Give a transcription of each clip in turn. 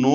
9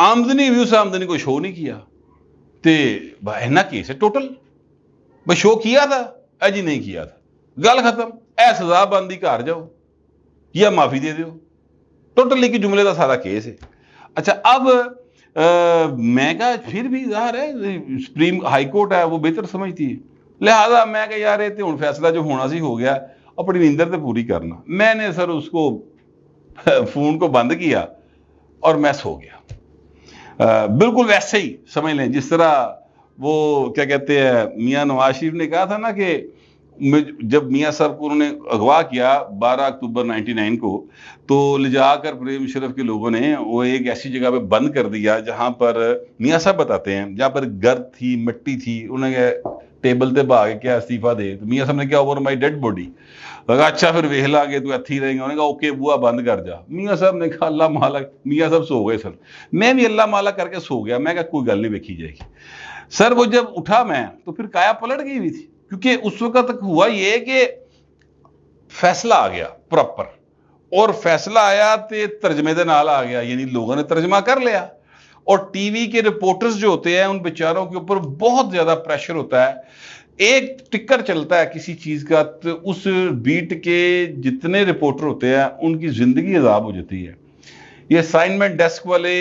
آمدنی بھی اس آمدنی کو شو نہیں کیا تے اینا کیس ہے ٹوٹل بھائی شو کیا تھا اے جی نہیں کیا تھا گل ختم اے سزا بندی گھر جاؤ یا معافی دے دیو ٹوٹل ایک جملے کا سارا کیس ہے. اچھا اب میں کہا پھر بھی ظاہر ہے سپریم ہائی کورٹ ہے وہ بہتر سمجھتی ہے لہذا میں کہا یار یہ ہوں فیصلہ جو ہونا سی ہو گیا اپنی نیندر تے پوری کرنا. میں نے سر اس کو فون کو بند کیا اور میں سو گیا. بالکل ویسے ہی سمجھ لیں جس طرح وہ کیا کہتے ہیں میاں نواز شریف نے کہا تھا نا کہ جب میاں صاحب کو انہوں نے اغوا کیا 12 اکتوبر 99 کو تو لے جا کر پریم مشرف کے لوگوں نے وہ ایک ایسی جگہ پہ بند کر دیا جہاں پر میاں صاحب بتاتے ہیں جہاں پر گرد تھی مٹی تھی. انہوں نے ٹیبل تے بھا کے کیا استعفیٰ دے تو میاں صاحب نے کیا اوور مائی ڈیڈ باڈی. لگا اچھا پھر ویخ لا کے تو اتھی رہیں گے. انہوں نے کہا اوکے بوا بند کر جا. میاں صاحب نے کہا اللہ مالا. میاں صاحب سو گئے سر. میں بھی اللہ مالا کر کے سو گیا. میں کہا کوئی گل نہیں ویکھی جائے گی. سر وہ جب اٹھا میں تو پھر کایا پلٹ گئی ہوئی تھی کیونکہ اس وقت تک ہوا یہ کہ فیصلہ آ گیا پراپر اور فیصلہ آیا تے ترجمے دے نال آ گیا یعنی لوگوں نے ترجمہ کر لیا اور ٹی وی کے رپورٹرز جو ہوتے ہیں ان بیچاروں کے اوپر بہت زیادہ پریشر ہوتا ہے. ایک ٹکر چلتا ہے کسی چیز کا تو اس بیٹ کے جتنے رپورٹر ہوتے ہیں ان کی زندگی عذاب ہو جاتی ہے. یہ اسائنمنٹ ڈیسک والے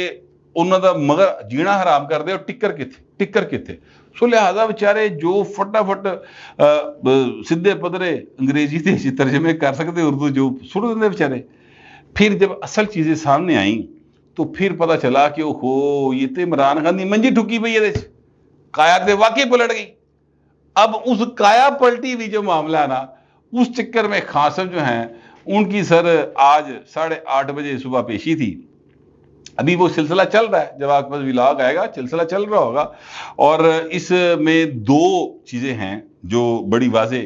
انہوں دا مگر جینا حرام کر دے اور ٹکر کتنے سو لہذا بیچارے جو فٹافٹ سدھے پدرے انگریزی تے ترجمے کر سکتے اردو جو سن دیں بیچارے. پھر جب اصل چیزیں سامنے آئیں تو پھر پتہ چلا کہ اوہو یہ تو عمران خان دی منجی ٹھکی پئی ہے کایا تے واقعی پلٹ گئی. اب اس کایا پلٹی ہوئی جو معاملہ ہے نا اس چکر میں خان صاحب جو ہیں ان کی سر آج 8:30 بجے صبح پیشی تھی. ابھی وہ سلسلہ چل رہا ہے جب آپ کے پاس ولاگ آئے گا سلسلہ چل رہا ہوگا اور اس میں 2 چیزیں ہیں جو بڑی واضح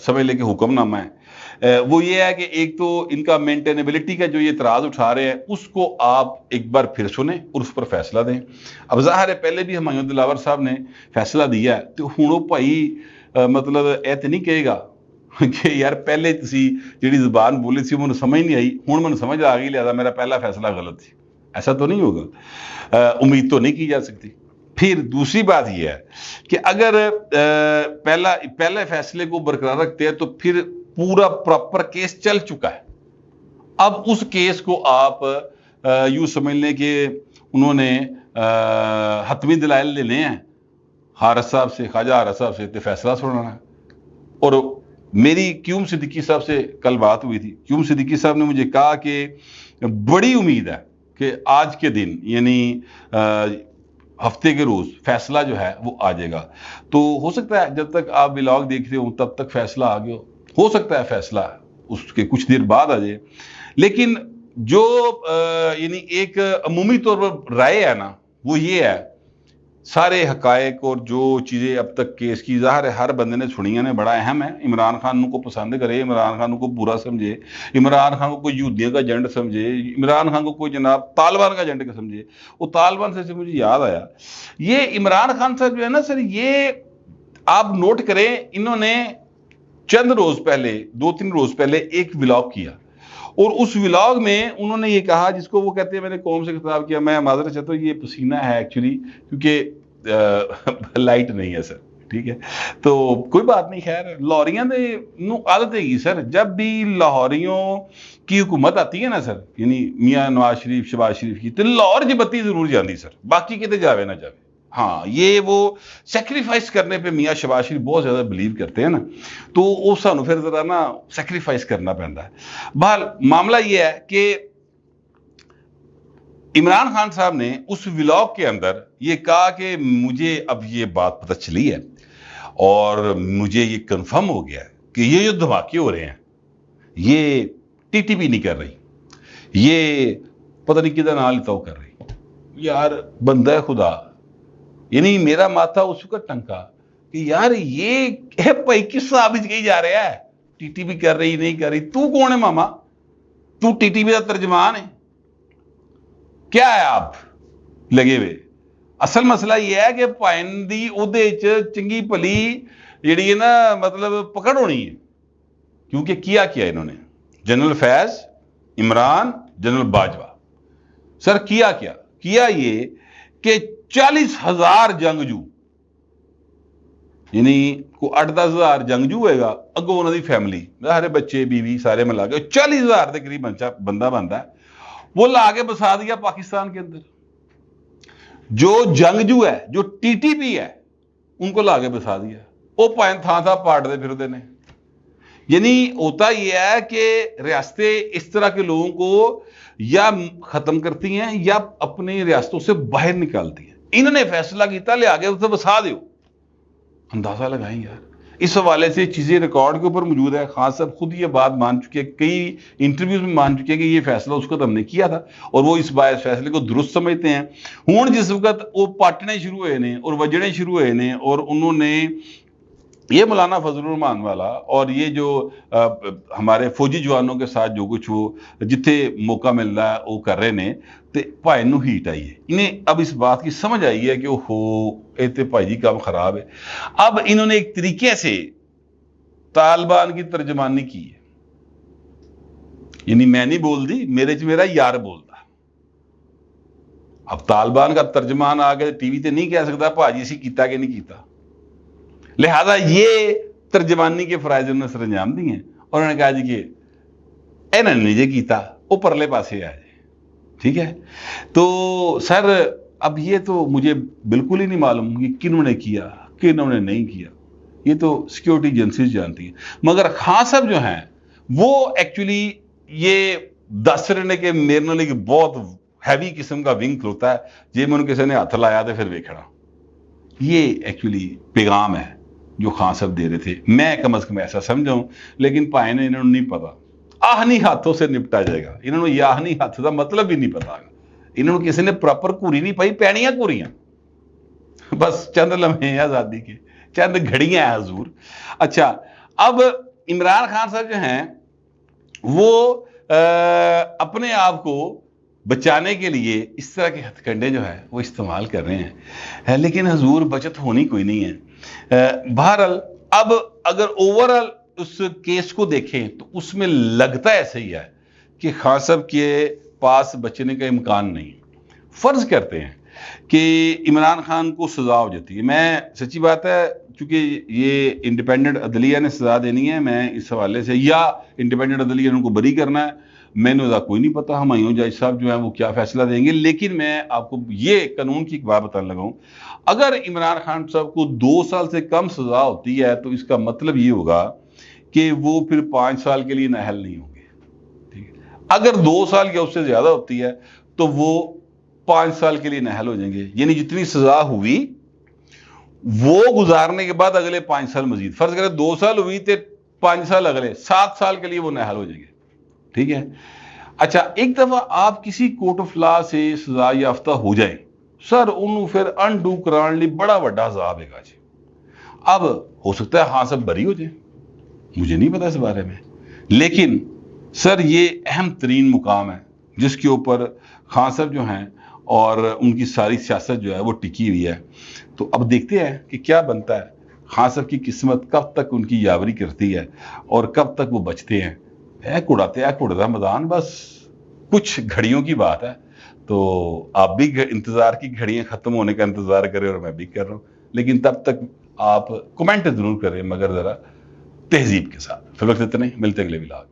سمجھ لے کے حکم نامہ ہے. وہ یہ ہے کہ ایک تو ان کا مینٹینیبلٹی کا جو یہ اعتراض اٹھا رہے ہیں اس کو آپ ایک بار پھر سنیں اور اس پر فیصلہ دیں. اب ظاہر ہے پہلے بھی ہمایوں دلاور صاحب نے فیصلہ دیا ہے تو ہوں بھائی مطلب ایت نہیں کہے گا کہ یار پہلے تسی جڑی زبان بولی تھی مجھے سمجھ نہیں آئی ہوں مجھے سمجھ آ گئی لہذا میرا پہلا فیصلہ غلط تھی. ایسا تو نہیں ہوگا امید تو نہیں کی جا سکتی. پھر دوسری بات یہ ہے کہ اگر پہلے فیصلے کو برقرار رکھتے ہیں تو پھر پورا پراپر کیس چل چکا ہے. اب اس کیس کو آپ یوں سمجھ لیں کہ انہوں نے حتمی دلائل لینے ہیں حارث صاحب سے خواجہ حارث صاحب سے فیصلہ سنانا ہے. اور میری کیوم صدیقی صاحب سے کل بات ہوئی تھی. کیوم صدیقی صاحب نے مجھے کہا کہ بڑی امید ہے کہ آج کے دن یعنی ہفتے کے روز فیصلہ جو ہے وہ آ جائے گا. تو ہو سکتا ہے جب تک آپ ولاگ دیکھ رہے ہوں تب تک فیصلہ آ گیا ہو سکتا ہے فیصلہ اس کے کچھ دیر بعد آ جائے. لیکن جو یعنی ایک عمومی طور پر رائے ہے نا وہ یہ ہے سارے حقائق اور جو چیزیں اب تک کیس کی ظاہر ہے ہر بندے نے سنی ہیں بڑا اہم ہے. عمران خان کو پسند کرے عمران خان کو برا سمجھے عمران خان کو کوئی یہودیوں کا ایجنٹ سمجھے عمران خان کو کوئی جناب طالبان کا ایجنٹ سمجھے. وہ طالبان سے مجھے یاد آیا یہ عمران خان صاحب جو ہے نا سر یہ آپ نوٹ کریں انہوں نے چند روز پہلے 2-3 روز پہلے ایک ولاگ کیا اور اس ولاگ میں انہوں نے یہ کہا جس کو وہ کہتے ہیں میں نے قوم سے خطاب کیا میں معذرت چاہتا ہوں یہ پسینہ ہے ایکچولی کیونکہ لائٹ نہیں ہے سر ٹھیک ہے تو کوئی بات نہیں. خیر لاہوریاں نو عادت ہے گی سر جب بھی لاہوریوں کی حکومت آتی ہے نا سر یعنی میاں نواز شریف شہباز شریف کی تو لاہور جی بتی ضرور جاندی سر باقی کتے جاوے نہ جاوے. ہاں یہ وہ سیکریفائز کرنے پہ میاں شہباز شریف بہت زیادہ بلیو کرتے ہیں نا تو وہ سانو پھر ذرا نا سیکریفائز کرنا پڑتا ہے. بہرحال معاملہ یہ ہے کہ عمران خان صاحب نے اس ولاگ کے اندر یہ کہا کہ مجھے اب یہ بات پتہ چلی ہے اور مجھے یہ کنفرم ہو گیا ہے کہ یہ جو دھماکے ہو رہے ہیں یہ ٹی ٹی پی نہیں کر رہی یہ پتہ نہیں کدھر نال تو کر رہی. یار بندہ خدا یعنی میرا ماتھا اس وقت ٹنکا کہ یار یہ بھائی کس صاحب کہی جا رہا ہے ٹی ٹی پی کر رہی نہیں کر رہی. تو کون ہے ماما تو ٹی ٹی پی کا ترجمان ہے کیا ہے آپ لگے ہوئے. اصل مسئلہ یہ ہے کہ پائندی عہدے چنگی پلی جیڑی ہے نا مطلب پکڑ ہونی ہے کیونکہ کیا انہوں نے جنرل فیض عمران جنرل باجوہ سر کیا کیا یہ کہ 40,000 جنگجو یعنی کو 8-10,000 جنگجو ہوئے گا اگو انہوں دی فیملی سارے بچے بیوی سارے ملا کے 40,000 کے قریب بندہ بنتا ہے وہ لا کے بسا دیا پاکستان کے اندر. جو جنگجو ہے جو ٹی ٹی پی ہے ان کو لا کے بسا دیا وہ پائن تھا پاٹ دے پھر دینے. یعنی ہوتا یہ ہے کہ ریاستیں اس طرح کے لوگوں کو یا ختم کرتی ہیں یا اپنی ریاستوں سے باہر نکالتی ہیں. انہوں نے فیصلہ کیتا لے آگے اسے بسا دیو. اندازہ لگائیں یار. اس حوالے سے چیزیں ریکارڈ کے اوپر موجود ہے. خان صاحب خود یہ بات مان چکے ہیں, کئی انٹرویوز میں مان چکے ہیں کہ یہ فیصلہ اس وقت ہم نے کیا تھا اور وہ اس فیصلے کو درست سمجھتے ہیں. ہوں جس وقت وہ پاٹنے شروع ہوئے نے اور وجڑے شروع ہوئے نے اور انہوں نے یہ مولانا فضل الرحمان والا اور یہ جو ہمارے فوجی جوانوں کے ساتھ جو کچھ وہ جتنے موقع مل رہا ہے وہ کر رہے نے تے بھائی نو ہیٹ آئی ہے. انہیں اب اس بات کی سمجھ آئی ہے کہ اے تے بھائی جی کام خراب ہے. اب انہوں نے ایک طریقے سے طالبان کی ترجمانی کی ہے. یعنی میں نہیں بول دی, میرے میرا یار بولتا. اب طالبان کا ترجمان آ کے ٹی وی تے نہیں کہہ سکتا بھاجی اسی کیتا کہ نہیں کیتا, لہذا یہ ترجمانی کے فرائض انہوں نے سر انجام دی ہیں اور انہوں نے کہا جی کہ انہوں نے نہیں کیتا وہ پرلے پاسے آ جائے. ٹھیک ہے, تو سر اب یہ تو مجھے بالکل ہی نہیں معلوم کہ کنہوں نے کیا کنہوں نے نہیں کیا, یہ تو سیکیورٹی ایجنسیز جانتی ہیں. مگر خان صاحب جو ہیں وہ ایکچولی یہ دس رہے کہ میرے نال ایک بہت ہیوی قسم کا ونگ کھلوتا ہے جی میں کسی نے ہاتھ لایا تو پھر ویکھنا. یہ ایکچولی پیغام ہے جو خان صاحب دے رہے تھے, میں کم از کم ایسا سمجھاؤں. لیکن پائے نے انہوں نے نہیں پتا, آہنی ہاتھوں سے نپٹا جائے گا. انہوں نے یہ آہنی ہاتھ کا مطلب ہی نہیں پتا. انہوں نے کسی نے پراپر کوری نہیں پائی, پینیاں کوریاں, بس چند لمحے ہیں آزادی کے, چند گھڑیاں ہیں حضور. اچھا, اب عمران خان صاحب جو ہیں وہ اپنے آپ کو بچانے کے لیے اس طرح کے ہتھ کنڈے جو ہے وہ استعمال کر رہے ہیں, لیکن حضور بچت ہونی کوئی نہیں ہے. بہرحال اب اگر اوورال اس کیس کو دیکھیں تو اس میں لگتا ایسا ہی ہے کہ خان صاحب کے پاس بچنے کا امکان نہیں. فرض کرتے ہیں کہ عمران خان کو سزا ہو جاتی ہے. میں سچی بات ہے چونکہ یہ انڈیپینڈنٹ عدلیہ نے سزا دینی ہے, میں اس حوالے سے یا انڈیپینڈنٹ عدلیہ نے ان کو بری کرنا ہے, میں نے کوئی نہیں پتا ہمایوں جج صاحب جو ہیں وہ کیا فیصلہ دیں گے. لیکن میں آپ کو یہ قانون کی ایک بات بتانے لگا ہوں, اگر عمران خان صاحب کو 2 سال سے کم سزا ہوتی ہے تو اس کا مطلب یہ ہوگا کہ وہ پھر 5 سال کے لیے نااہل نہیں ہوں گے. ٹھیک ہے, اگر 2 سال یا اس سے زیادہ ہوتی ہے تو وہ 5 سال کے لیے نااہل ہو جائیں گے. یعنی جتنی سزا ہوئی وہ گزارنے کے بعد اگلے 5 سال مزید, فرض کریں 2 سال ہوئی تو 5 سال اگلے 7 سال کے لیے وہ نااہل ہو جائیں گے. ٹھیک ہے. اچھا, ایک دفعہ آپ کسی کورٹ آف لا سے سزا یافتہ ہو جائیں سر, انہوں پھر انڈو کران لی بڑا وڈا عذاب ہے گا جی. اب ہو سکتا ہے ہاں سب بری ہو جائیں, مجھے نہیں پتا اس بارے میں, لیکن سر یہ اہم ترین مقام ہے جس کے اوپر خان صاحب جو ہیں اور ان کی ساری سیاست جو ہے وہ ٹکی ہوئی ہے. تو اب دیکھتے ہیں کہ کیا بنتا ہے, خان صاحب کی قسمت کب تک ان کی یاوری کرتی ہے اور کب تک وہ بچتے ہیں. کڑتا میدان, بس کچھ گھڑیوں کی بات ہے. تو آپ بھی انتظار کی گھڑیاں ختم ہونے کا انتظار کریں اور میں بھی کر رہا ہوں, لیکن تب تک آپ کمنٹ ضرور کریں مگر ذرا تہذیب کے ساتھ. فی الوقت اتنے, ملتے اگلے ولاگ.